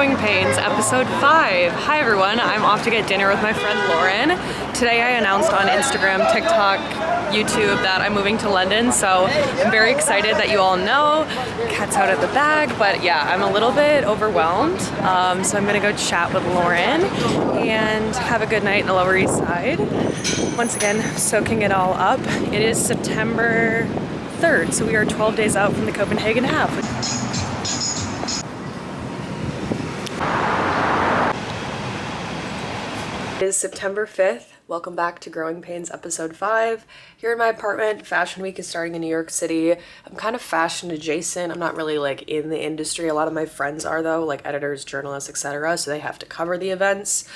Growing Pains, episode 5. Hi everyone, I'm off to get dinner with my friend Lauren. Today I announced on Instagram, TikTok, YouTube that I'm moving to London, so I'm very excited that you all know. Cat's out at the back, but yeah, I'm a little bit overwhelmed. So I'm gonna go chat with Lauren and have a good night in the Lower East Side. Once again, soaking it all up. It is September 3rd, so we are 12 days out from the Copenhagen half. It is September 5th. Welcome back to Growing Pains episode 5. Here in my apartment, Fashion Week is starting in New York City. I'm kind of fashion adjacent. I'm not really like in the industry. A lot of my friends are though, like editors, journalists, etc. So they have to cover the events.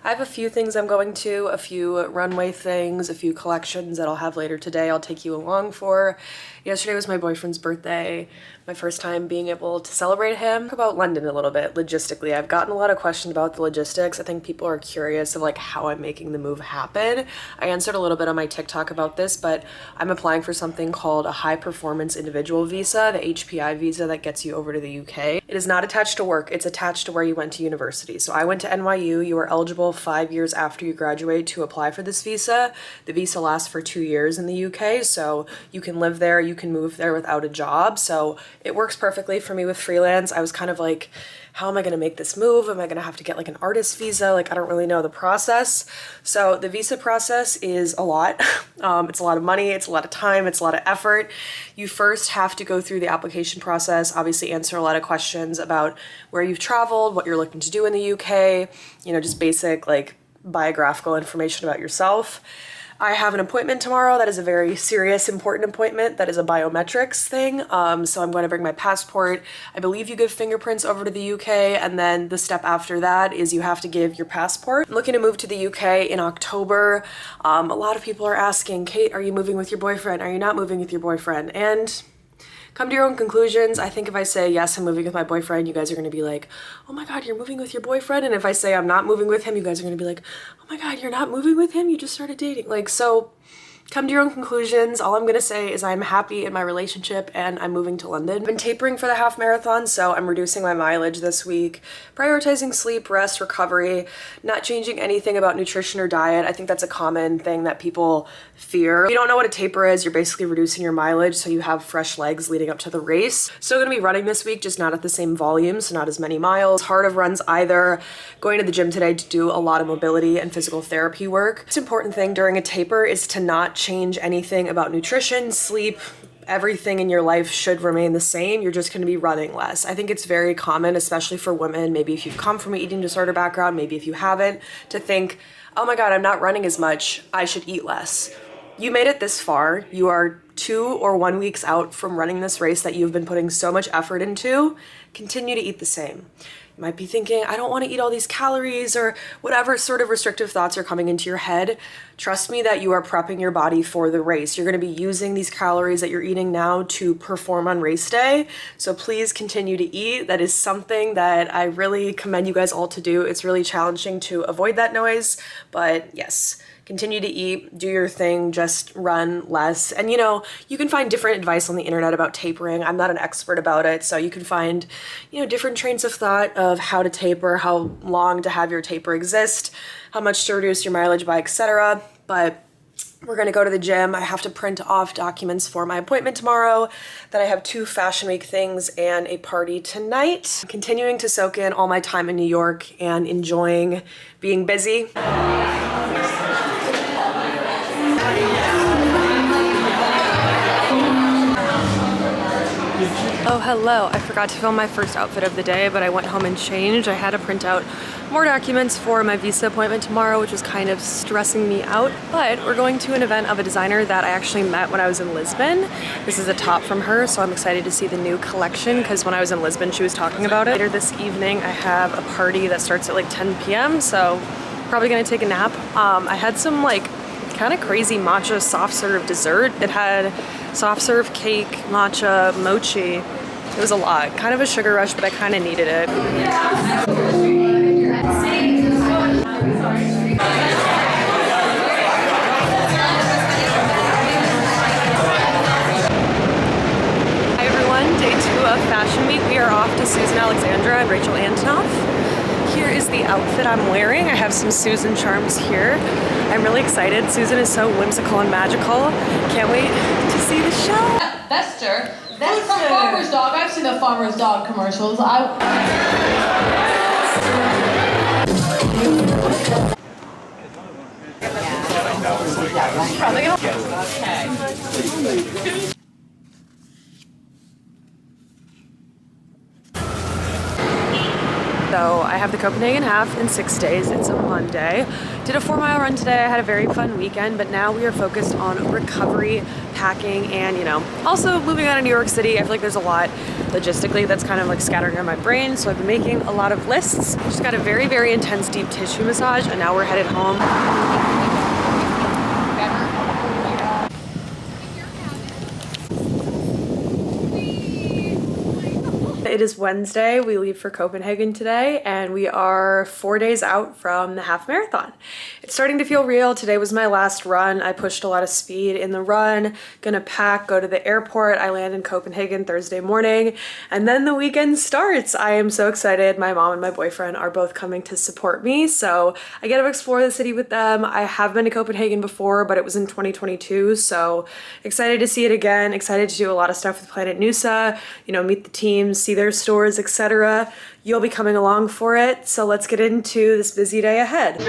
I have a few things I'm going to, a few runway things, a few collections that I'll have later today I'll take you along for. Yesterday was my boyfriend's birthday, my first time being able to celebrate him. Talk about London a little bit, logistically. I've gotten a lot of questions about the logistics. I think people are curious of like how I'm making the move happen. I answered a little bit on my TikTok about this, but I'm applying for something called a high performance individual visa, the HPI visa that gets you over to the UK. It is not attached to work, it's attached to where you went to university. So I went to NYU, you are eligible 5 years after you graduate to apply for this visa. The visa lasts for 2 years in the UK, so you can live there, you can move there without a job. So it works perfectly for me with freelance. I was kind of like, how am I gonna make this move? Am I gonna have to get like an artist visa? Like, I don't really know the process. So the visa process is a lot. It's a lot of money, it's a lot of time, it's a lot of effort. You first have to go through the application process, obviously answer a lot of questions about where you've traveled, what you're looking to do in the UK, you know, just basic like biographical information about yourself. I have an appointment tomorrow that is a very serious, important appointment that is a biometrics thing. So I'm going to bring my passport. I believe you give fingerprints over to the UK, and then the step after that is you have to give your passport. I'm looking to move to the UK in October. A lot of people are asking, Kate, are you moving with your boyfriend? Are you not moving with your boyfriend? And come to your own conclusions. I think if I say, yes, I'm moving with my boyfriend, you guys are going to be like, oh my God, you're moving with your boyfriend. And if I say I'm not moving with him, you guys are going to be like, oh my God, you're not moving with him? You just started dating. Like, so come to your own conclusions. All I'm going to say is I'm happy in my relationship and I'm moving to London. I've been tapering for the half marathon, so I'm reducing my mileage this week, prioritizing sleep, rest, recovery, not changing anything about nutrition or diet. I think that's a common thing that people fear. If you don't know what a taper is, you're basically reducing your mileage so you have fresh legs leading up to the race. Still going to be running this week, just not at the same volume, so not as many miles. Hard of runs either. Going to the gym today to do a lot of mobility and physical therapy work. Most important thing during a taper is to not change anything about nutrition, sleep. Everything in your life should remain the same. You're just going to be running less. I think it's very common, especially for women, maybe if you've come from an eating disorder background, maybe if you haven't, to think, oh my God, I'm not running as much, I should eat less. You made it this far. You are 2 or 1 weeks out from running this race that you've been putting so much effort into. Continue to eat the same. You might be thinking, I don't want to eat all these calories, or whatever sort of restrictive thoughts are coming into your head. Trust me that you are prepping your body for the race. You're going to be using these calories that you're eating now to perform on race day. So please continue to eat. That is something that I really commend you guys all to do. It's really challenging to avoid that noise, but yes. Continue to eat, do your thing, just run less. And you know, you can find different advice on the internet about tapering. I'm not an expert about it, so you can find, you know, different trains of thought of how to taper, how long to have your taper exist, how much to reduce your mileage by, etc. But we're gonna go to the gym. I have to print off documents for my appointment tomorrow. Then I have 2 Fashion Week things and a party tonight. Continuing to soak in all my time in New York and enjoying being busy. Oh, hello. I forgot to film my first outfit of the day, but I went home and changed. I had to print out more documents for my visa appointment tomorrow, which was kind of stressing me out. But we're going to an event of a designer that I actually met when I was in Lisbon. This is a top from her, so I'm excited to see the new collection because when I was in Lisbon, she was talking about it. Later this evening, I have a party that starts at like 10 p.m., so probably gonna take a nap. I had some like kind of crazy matcha soft serve dessert. It had soft serve cake, matcha, mochi. It was a lot. Kind of a sugar rush, but I kind of needed it. Hi everyone, day 2 of Fashion Week. We are off to Susan Alexandra and Rachel Antonoff. Here is the outfit I'm wearing. I have some Susan charms here. I'm really excited. Susan is so whimsical and magical. Can't wait to see the show. Vester. That's from Farmer's Dog. I've seen the Farmer's Dog commercials. So I have the Copenhagen half in 6 days. It's a Monday. Did a 4-mile run today. I had a very fun weekend, but now we are focused on recovery, packing, and also moving out of New York City. I feel like there's a lot logistically that's kind of like scattering on my brain. So I've been making a lot of lists. Just got a very, very intense deep tissue massage, and now we're headed home. It is Wednesday. We leave for Copenhagen today, and we are 4 days out from the half marathon. It's starting to feel real. Today was my last run. I pushed a lot of speed in the run. Gonna pack, go to the airport. I land in Copenhagen Thursday morning, and then the weekend starts. I am so excited. My mom and my boyfriend are both coming to support me, so I get to explore the city with them. I have been to Copenhagen before, but it was in 2022, so excited to see it again. Excited to do a lot of stuff with Planet Nusa, meet the team, see their stores, etc. You'll be coming along for it, so let's get into this busy day ahead.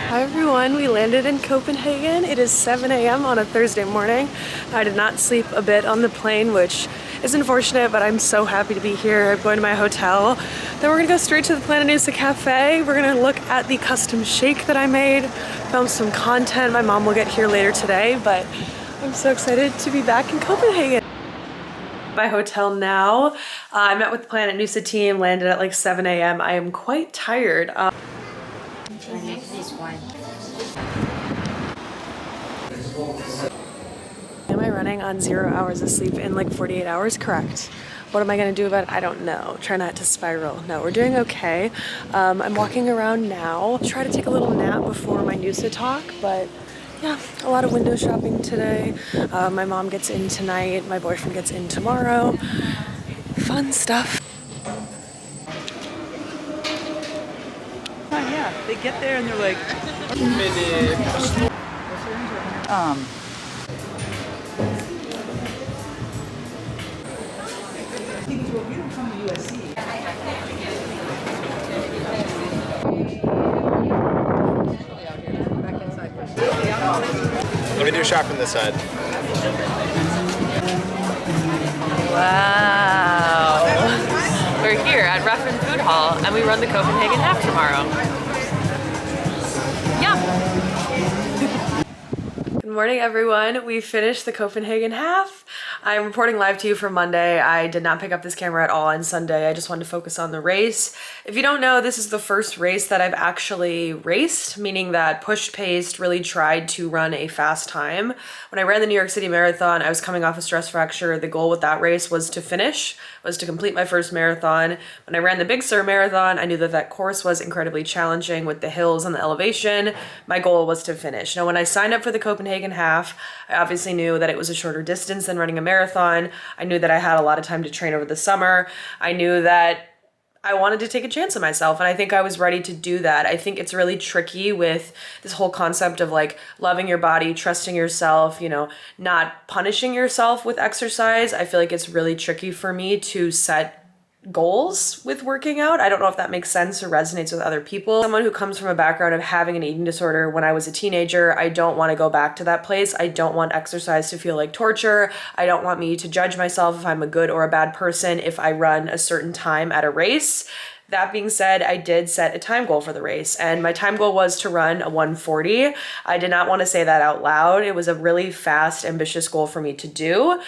Hi everyone, we landed in Copenhagen. It is 7 a.m. on a Thursday morning. I did not sleep a bit on the plane, which is unfortunate, but I'm so happy to be here. I'm going to my hotel. Then we're gonna go straight to the Planet Nusa Cafe. We're gonna look at the custom shake that I made, film some content. My mom will get here later today, but I'm so excited to be back in Copenhagen. My hotel now. I met with the Planet Nusa team, landed at like 7 a.m. I am quite tired. Am I running on 0 hours of sleep in like 48 hours? Correct. What am I gonna do about it? I don't know. Try not to spiral. No, we're doing okay. I'm walking around now. Try to take a little nap before my Nusa talk, but yeah, a lot of window shopping today. My mom gets in tonight. My boyfriend gets in tomorrow. Fun stuff. Oh, yeah, they get there and they're like, Let me do a shot from this side. Wow. We're here at Ruffin Food Hall and we run the Copenhagen half tomorrow. Yeah. Good morning everyone. We finished the Copenhagen half. I'm reporting live to you from Monday. I did not pick up this camera at all on Sunday. I just wanted to focus on the race. If you don't know, this is the first race that I've actually raced, meaning that pushed paced, really tried to run a fast time. When I ran the New York City Marathon, I was coming off a stress fracture. The goal with that race was to finish, was to complete my first marathon. When I ran the Big Sur Marathon, I knew that that course was incredibly challenging with the hills and the elevation. My goal was to finish. Now, when I signed up for the Copenhagen half, I obviously knew that it was a shorter distance than running a marathon. I knew that I had a lot of time to train over the summer. I knew that I wanted to take a chance on myself, and I think I was ready to do that. I think it's really tricky with this whole concept of like loving your body, trusting yourself, not punishing yourself with exercise. I feel like it's really tricky for me to set goals with working out. I don't know if that makes sense or resonates with other people. Someone who comes from a background of having an eating disorder when I was a teenager, I don't want to go back to that place. I don't want exercise to feel like torture. I don't want me to judge myself if I'm a good or a bad person if I run a certain time at a race. That being said, I did set a time goal for the race, and my time goal was to run a 1:40. I did not want to say that out loud. It was a really fast, ambitious goal for me to do.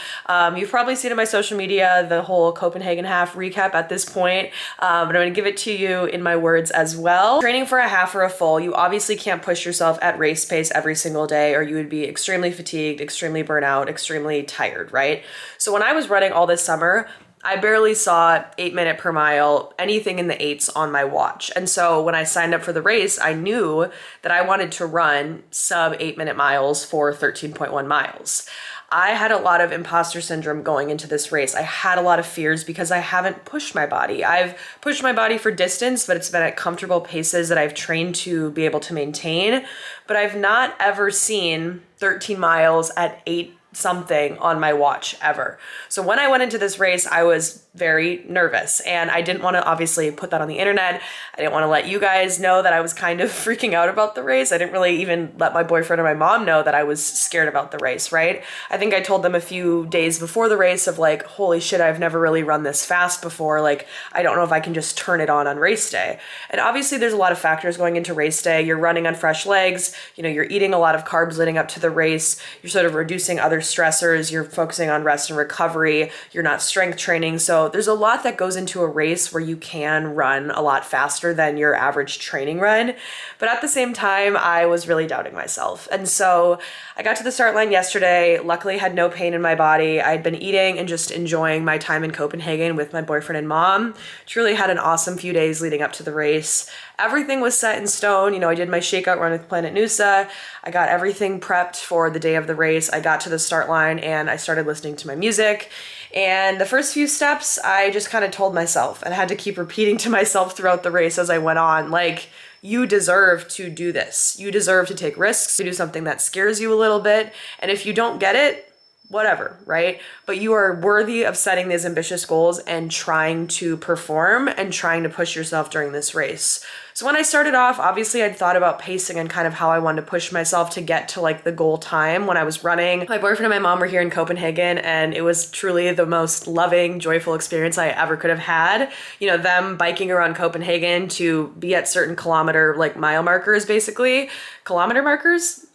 You've probably seen in my social media the whole Copenhagen half recap at this point, but I'm going to give it to you in my words as well. Training for a half or a full, you obviously can't push yourself at race pace every single day, or you would be extremely fatigued, extremely burnt out, extremely tired, right? So when I was running all this summer, I barely saw 8 minute per mile, anything in the eights on my watch. And so when I signed up for the race, I knew that I wanted to run sub 8 minute miles for 13.1 miles. I had a lot of imposter syndrome going into this race. I had a lot of fears because I haven't pushed my body. I've pushed my body for distance, but it's been at comfortable paces that I've trained to be able to maintain. But I've not ever seen 13 miles at 8 something on my watch ever. So when I went into this race, I was very nervous, and I didn't want to obviously put that on the internet. I didn't want to let you guys know that I was kind of freaking out about the race. I didn't really even let my boyfriend or my mom know that I was scared about the race, right? I think I told them a few days before the race of like, holy shit, I've never really run this fast before. Like, I don't know if I can just turn it on race day. And obviously there's a lot of factors going into race day. You're running on fresh legs, you're eating a lot of carbs leading up to the race. You're sort of reducing other stressors. You're focusing on rest and recovery. You're not strength training. So there's a lot that goes into a race where you can run a lot faster than your average training run. But at the same time, I was really doubting myself. And so I got to the start line yesterday, luckily had no pain in my body. I'd been eating and just enjoying my time in Copenhagen with my boyfriend and mom. Truly had an awesome few days leading up to the race. Everything was set in stone. I did my shakeout run with Planet Nusa. I got everything prepped for the day of the race. I got to the start line and I started listening to my music. And the first few steps, I just kind of told myself, and I had to keep repeating to myself throughout the race as I went on, like, you deserve to do this. You deserve to take risks, to do something that scares you a little bit. And if you don't get it, whatever, right? But you are worthy of setting these ambitious goals and trying to perform and trying to push yourself during this race. So when I started off, obviously I'd thought about pacing and kind of how I wanted to push myself to get to like the goal time when I was running. My boyfriend and my mom were here in Copenhagen, and it was truly the most loving, joyful experience I ever could have had. Them biking around Copenhagen to be at certain kilometer, like mile markers, basically. Kilometer markers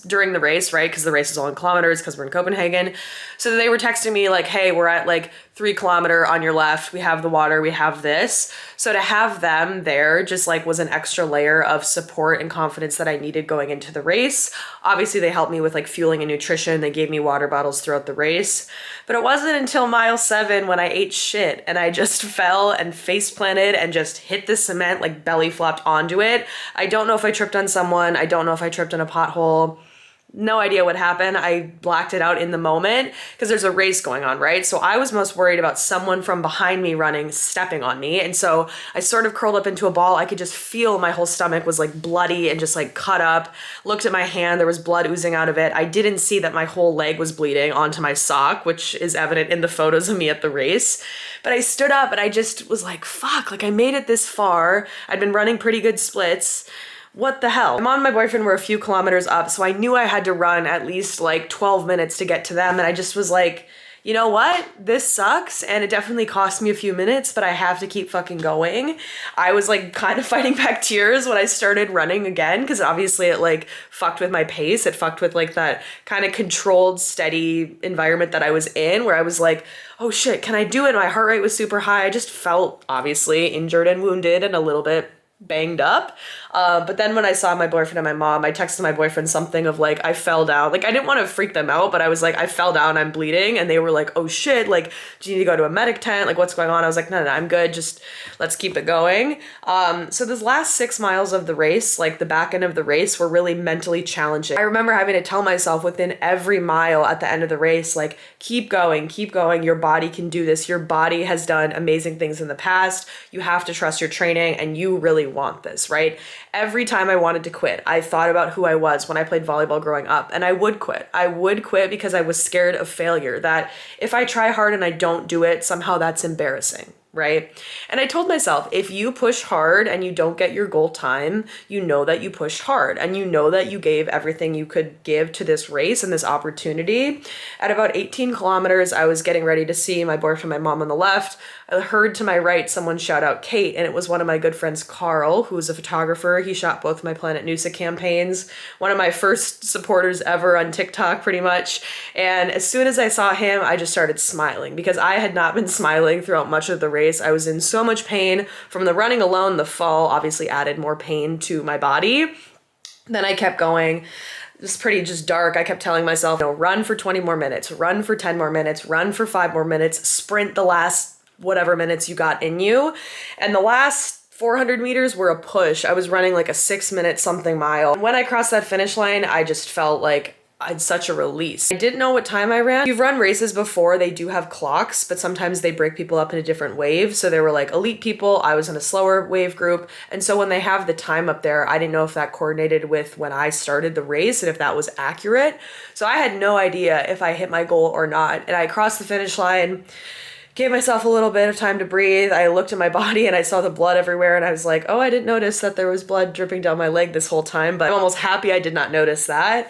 during the race, right? Because the race is all in kilometers because we're in Copenhagen. So they were texting me like, hey, we're at like 3 kilometer on your left. We have the water, we have this. So to have them there just like was an extra layer of support and confidence that I needed going into the race. Obviously they helped me with like fueling and nutrition. They gave me water bottles throughout the race. But it wasn't until mile 7 when I ate shit and I just fell and face planted and just hit the cement, like belly flopped onto it. I don't know if I tripped on someone. I don't know if I tripped on a pothole. No idea what happened. I blacked it out in the moment because there's a race going on, right? So I was most worried about someone from behind me running, stepping on me. And so I sort of curled up into a ball. I could just feel my whole stomach was like bloody and just like cut up. Looked at my hand, there was blood oozing out of it. I didn't see that my whole leg was bleeding onto my sock, which is evident in the photos of me at the race. But I stood up and I just was like, fuck, like I made it this far. I'd been running pretty good splits. What the hell? My mom and my boyfriend were a few kilometers up, so I knew I had to run at least like 12 minutes to get to them. And I just was like, you know what? This sucks. And it definitely cost me a few minutes, but I have to keep fucking going. I was like kind of fighting back tears when I started running again, because obviously it like fucked with my pace. It fucked with like that kind of controlled, steady environment that I was in, where I was like, oh shit, can I do it? My heart rate was super high. I just felt obviously injured and wounded and a little bit banged up. But then when I saw my boyfriend and my mom, I texted my boyfriend something of like, I fell down. Like, I didn't want to freak them out, but I was like, I fell down, I'm bleeding. And they were like, oh shit, like, do you need to go to a medic tent? Like, what's going on? I was like, no, I'm good. Just let's keep it going. So those last 6 miles of the race, like the back end of the race, were really mentally challenging. I remember having to tell myself within every mile at the end of the race, like, keep going. Your body can do this. Your body has done amazing things in the past. You have to trust your training and you really want this, right? Every time I wanted to quit, I thought about who I was when I played volleyball growing up, and I would quit. I would quit because I was scared of failure, that if I try hard and I don't do it, somehow that's embarrassing, right? And I told myself, if you push hard and you don't get your goal time, you know that you pushed hard and you know that you gave everything you could give to this race and this opportunity. At about 18 kilometers, I was getting ready to see my boyfriend, my mom on the left. I heard to my right someone shout out Kate, and it was one of my good friends, Carl, who is a photographer. He shot both my Planet Nusa campaigns, one of my first supporters ever on TikTok, pretty much. And as soon as I saw him, I just started smiling, because I had not been smiling throughout much of the race. I was in so much pain from the running alone. The fall obviously added more pain to my body. Then I kept going. was pretty just dark, I kept telling myself, run for 20 more minutes, run for 10 more minutes, run for 5 more minutes, sprint the last whatever minutes you got in you. And the last 400 meters were a push. I was running like a 6-minute something mile. When I crossed that finish line, I just felt like I had such a release. I didn't know what time I ran. If you've run races before, they do have clocks, but sometimes they break people up into different waves. So there were like elite people, I was in a slower wave group. And so when they have the time up there, I didn't know if that coordinated with when I started the race and if that was accurate. So I had no idea if I hit my goal or not. And I crossed the finish line, gave myself a little bit of time to breathe. I looked at my body and I saw the blood everywhere and I was like, oh, I didn't notice that there was blood dripping down my leg this whole time, but I'm almost happy I did not notice that.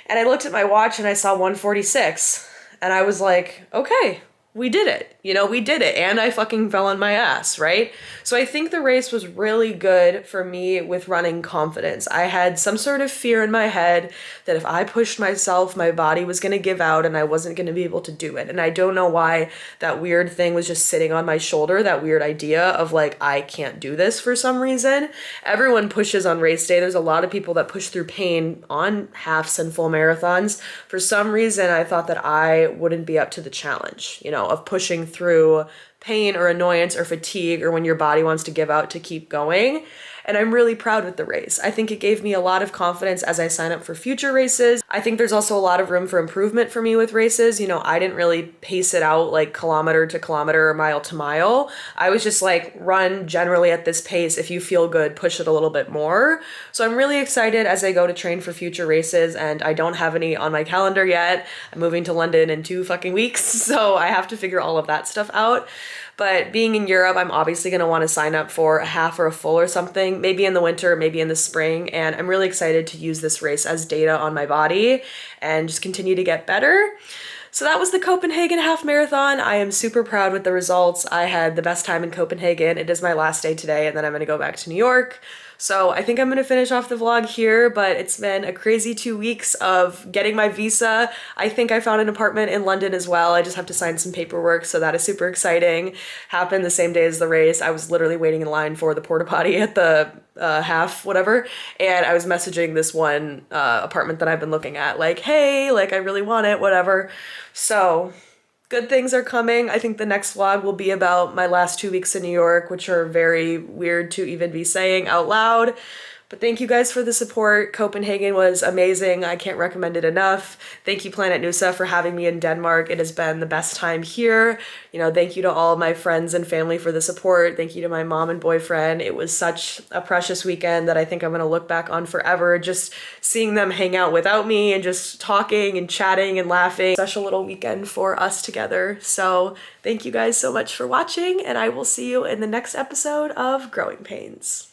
And I looked at my watch and I saw 1:46 and I was like, okay, we did it. We did it. And I fucking fell on my ass, right? So I think the race was really good for me with running confidence. I had some sort of fear in my head that if I pushed myself, my body was going to give out and I wasn't going to be able to do it. And I don't know why that weird thing was just sitting on my shoulder, that weird idea of like, I can't do this for some reason. Everyone pushes on race day. There's a lot of people that push through pain on halves and full marathons. For some reason, I thought that I wouldn't be up to the challenge, of pushing through pain or annoyance or fatigue or when your body wants to give out to keep going. And I'm really proud with the race. I think it gave me a lot of confidence as I sign up for future races. I think there's also a lot of room for improvement for me with races. I didn't really pace it out like kilometer to kilometer or mile to mile. I was just like, run generally at this pace. If you feel good, push it a little bit more. So I'm really excited as I go to train for future races, and I don't have any on my calendar yet. I'm moving to London in 2 fucking weeks, so I have to figure all of that stuff out. But being in Europe, I'm obviously going to want to sign up for a half or a full or something, maybe in the winter, maybe in the spring. And I'm really excited to use this race as data on my body and just continue to get better. So that was the Copenhagen half marathon. I am super proud with the results. I had the best time in Copenhagen. It is my last day today, and then I'm going to go back to New York. So I think I'm going to finish off the vlog here, but it's been a crazy 2 weeks of getting my visa. I think I found an apartment in London as well. I just have to sign some paperwork, so that is super exciting. Happened the same day as the race. I was literally waiting in line for the porta potty at the half whatever, and I was messaging this one apartment that I've been looking at like, hey, like I really want it, whatever. So good things are coming. I think the next vlog will be about my last 2 weeks in New York, which are very weird to even be saying out loud. But thank you guys for the support. Copenhagen was amazing. I can't recommend it enough. Thank you, Planet Nusa, for having me in Denmark. It has been the best time here. Thank you to all my friends and family for the support. Thank you to my mom and boyfriend. It was such a precious weekend that I think I'm going to look back on forever. Just seeing them hang out without me and just talking and chatting and laughing. Such a little weekend for us together. So thank you guys so much for watching, and I will see you in the next episode of Growing Pains.